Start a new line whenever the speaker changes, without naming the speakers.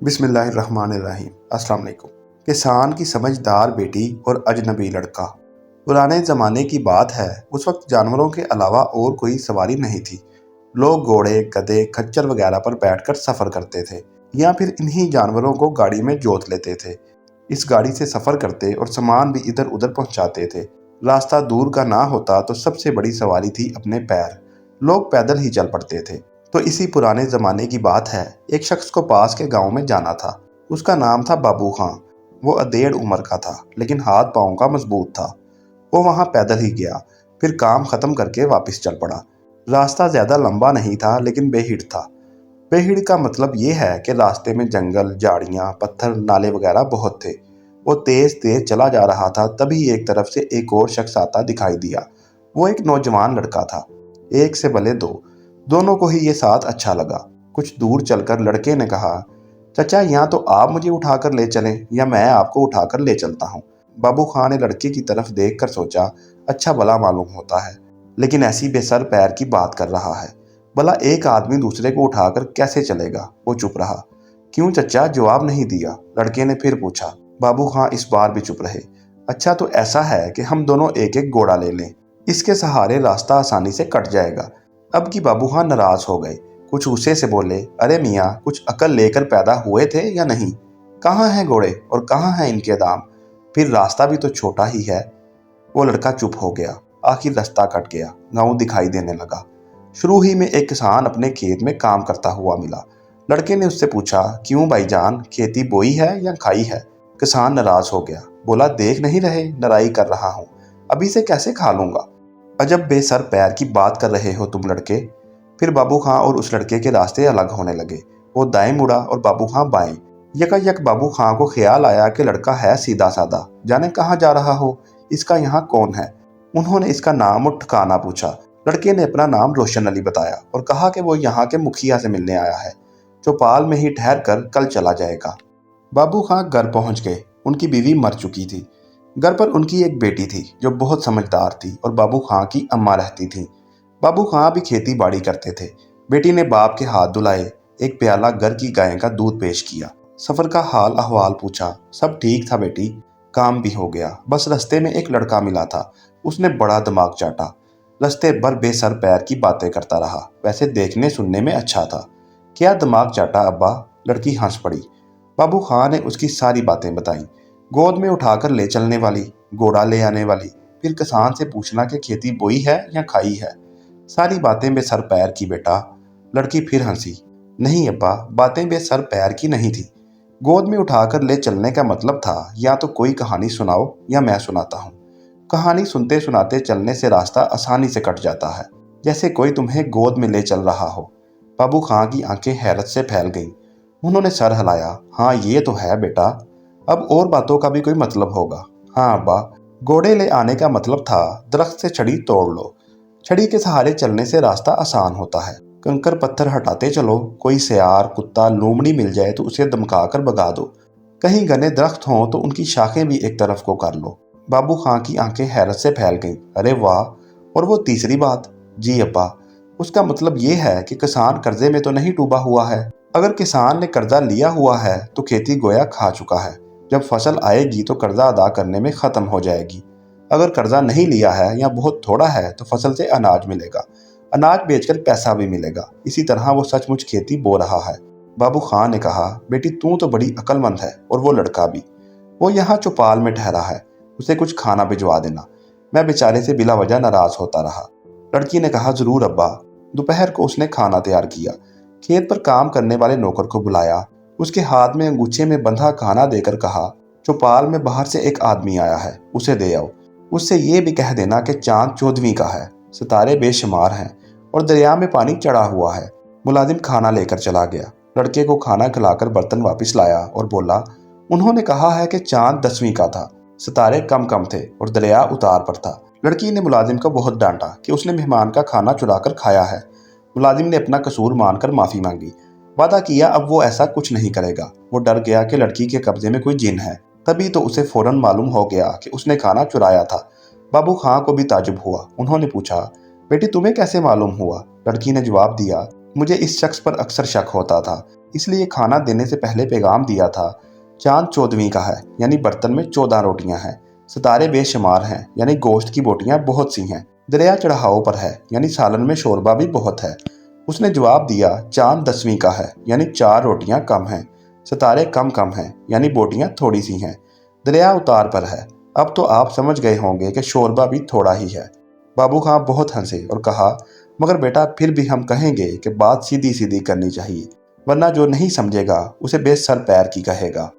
बिस्मिल्लाहिर्रहमानिर्रहीम। अस्सलाम वालेकुम। किसान की समझदार बेटी और अजनबी लड़का। पुराने ज़माने की बात है। उस वक्त जानवरों के अलावा और कोई सवारी नहीं थी। लोग घोड़े, गधे, खच्चर वगैरह पर बैठकर सफ़र करते थे या फिर इन्हीं जानवरों को गाड़ी में जोत लेते थे। इस गाड़ी से सफ़र करते और सामान भी इधर उधर पहुंचाते थे। रास्ता दूर का ना होता तो सबसे बड़ी सवारी थी अपने पैर। लोग पैदल ही चल पड़ते थे। तो इसी पुराने ज़माने की बात है। एक शख्स को पास के गांव में जाना था। उसका नाम था बाबू खां। वो अधेड़ उम्र का था, लेकिन हाथ पाँव का मजबूत था। वो वहाँ पैदल ही गया, फिर काम ख़त्म करके वापस चल पड़ा। रास्ता ज़्यादा लंबा नहीं था, लेकिन बेहिड़ था। बेहिड़ का मतलब ये है कि रास्ते में जंगल, झाड़ियाँ, पत्थर, नाले वगैरह बहुत थे। वो तेज़ तेज़ चला जा रहा था, तभी एक तरफ से एक और शख्स आता दिखाई दिया। वो एक नौजवान लड़का था। एक से भले दो, दोनों को ही ये साथ अच्छा लगा। कुछ दूर चलकर लड़के ने कहा, चचा यहाँ तो आप मुझे उठाकर ले चलें या मैं आपको उठाकर ले चलता हूँ। बाबू खां ने लड़के की तरफ देखकर सोचा, अच्छा भला मालूम होता है, लेकिन ऐसी बेसर पैर की बात कर रहा है। भला एक आदमी दूसरे को उठाकर कैसे चलेगा। वो चुप रहा। क्यों चचा, जवाब नहीं दिया, लड़के ने फिर पूछा। बाबू खां इस बार भी चुप रहे। अच्छा तो ऐसा है कि हम दोनों एक एक घोड़ा ले लें, इसके सहारे रास्ता आसानी से कट जाएगा। अब की बाबू खां नाराज हो गए। कुछ गुस्से से बोले, अरे मियाँ, कुछ अकल लेकर पैदा हुए थे या नहीं? कहाँ हैं घोड़े और कहाँ हैं इनके दाम? फिर रास्ता भी तो छोटा ही है। वो लड़का चुप हो गया। आखिर रास्ता कट गया, गाँव दिखाई देने लगा। शुरू ही में एक किसान अपने खेत में काम करता हुआ मिला। लड़के ने उससे पूछा, क्यों भाईजान, खेती बोई है या खाई है? किसान नाराज हो गया, बोला, देख नहीं रहे नराई कर रहा हूँ, अभी से कैसे खा लूंगा। अजब बेसर पैर की बात कर रहे हो तुम लड़के। फिर बाबू खां और उस लड़के के रास्ते अलग होने लगे। वो दाएं मुड़ा और बाबू खां बाएं। यकायक बाबू खां को ख्याल आया कि लड़का है सीधा साधा, जाने कहाँ जा रहा हो, इसका यहाँ कौन है। उन्होंने इसका नाम और ठिकाना पूछा। लड़के ने अपना नाम रोशन अली बताया और कहा कि वो यहाँ के मुखिया से मिलने आया है, चौपाल में ही ठहर कर कल चला जाएगा। बाबू खां घर पहुँच गए। उनकी बीवी मर चुकी थी। घर पर उनकी एक बेटी थी जो बहुत समझदार थी और बाबू खां की अम्मा रहती थी। बाबू खां भी खेती बाड़ी करते थे। बेटी ने बाप के हाथ धुलाए, एक प्याला घर की गाय का दूध पेश किया, सफ़र का हाल अहवाल पूछा। सब ठीक था बेटी, काम भी हो गया, बस रास्ते में एक लड़का मिला था, उसने बड़ा दिमाग चाटा। रास्ते भर बेसर पैर की बातें करता रहा, वैसे देखने सुनने में अच्छा था। क्या दिमाग चाटा अब्बा? लड़की हंस पड़ी। बाबू खां ने उसकी सारी बातें बताई। गोद में उठाकर ले चलने वाली, घोड़ा ले आने वाली, फिर किसान से पूछना कि खेती बोई है या खाई है। सारी बातें बेसर पैर की बेटा। लड़की फिर हंसी। नहीं अब्बा, बातें बेसर पैर की नहीं थी। गोद में उठाकर ले चलने का मतलब था, या तो कोई कहानी सुनाओ या मैं सुनाता हूँ। कहानी सुनते सुनाते चलने से रास्ता आसानी से कट जाता है, जैसे कोई तुम्हें गोद में ले चल रहा हो। बाबू खां की आंखें हैरत से फैल गईं। उन्होंने सर हिलाया। हाँ ये तो है बेटा, अब और बातों का भी कोई मतलब होगा। हाँ अब्बा, घोड़े ले आने का मतलब था दरख्त से छड़ी तोड़ लो। छड़ी के सहारे चलने से रास्ता आसान होता है। कंकर पत्थर हटाते चलो, कोई सियार, कुत्ता, लोमड़ी मिल जाए तो उसे धमका कर भगा दो। कहीं घने दरख्त हों तो उनकी शाखें भी एक तरफ को कर लो। बाबू खां की आंखें हैरत से फैल गईं। अरे वाह, और वो तीसरी बात? जी अब्बा, उसका मतलब ये है कि किसान कर्जे में तो नहीं डूबा हुआ है। अगर किसान ने कर्जा लिया हुआ है तो खेती गोया खा चुका है। जब फसल आएगी तो कर्जा अदा करने में ख़त्म हो जाएगी। अगर कर्जा नहीं लिया है या बहुत थोड़ा है तो फसल से अनाज मिलेगा, अनाज बेचकर पैसा भी मिलेगा। इसी तरह वो सचमुच खेती बो रहा है। बाबू खां ने कहा, बेटी तू तो बड़ी अक्लमंद है, और वो लड़का भी। वो यहाँ चौपाल में ठहरा है, उसे कुछ खाना भिजवा देना। मैं बेचारे से बिला वजह नाराज होता रहा। लड़की ने कहा, जरूर अब्बा। दोपहर को उसने खाना तैयार किया, खेत पर काम करने वाले नौकर को बुलाया, उसके हाथ में अंगूछे में बंधा खाना देकर कहा, चौपाल में बाहर से एक आदमी आया है, उसे दे आओ। उससे ये भी कह देना कि चांद 14वीं का है, सितारे बेशुमार हैं और दरिया में पानी चढ़ा हुआ है। मुलाजिम खाना लेकर चला गया। लड़के को खाना खिलाकर बर्तन वापस लाया और बोला, उन्होंने कहा है कि चांद 10वीं का था, सितारे कम कम थे और दरिया उतार पर था। लड़की ने मुलाजिम को बहुत डांटा कि उसने मेहमान का खाना चुरा कर खाया है। मुलाजिम ने अपना कसूर मानकर माफ़ी मांगी, वादा किया अब वो ऐसा कुछ नहीं करेगा। वो डर गया कि लड़की के कब्जे में कोई जिन है। तभी तो उसे फौरन मालूम हो गया कि उसने खाना चुराया था। बाबू खां को भी ताजुब हुआ। उन्होंने पूछा, बेटी तुम्हें कैसे मालूम हुआ? लड़की ने जवाब दिया, मुझे इस शख्स पर अक्सर शक होता था, इसलिए खाना देने से पहले पैगाम दिया था। चांद 14वीं का है, यानी बर्तन में 14 रोटियां हैं। सितारे बेशुमार हैं, यानी गोश्त की बोटियां बहुत सी हैं। दरिया चढ़ाव पर है, यानी सालन में शोरबा भी बहुत है। उसने जवाब दिया, चांद 10वीं का है, यानी 4 रोटियां कम हैं। सितारे कम कम हैं, यानी बोटियां थोड़ी सी हैं। दरिया उतार पर है। अब तो आप समझ गए होंगे कि शोरबा भी थोड़ा ही है। बाबू खां बहुत हंसे और कहा, मगर बेटा फिर भी हम कहेंगे कि बात सीधी सीधी करनी चाहिए, वरना जो नहीं समझेगा उसे बेसर पैर की कहेगा।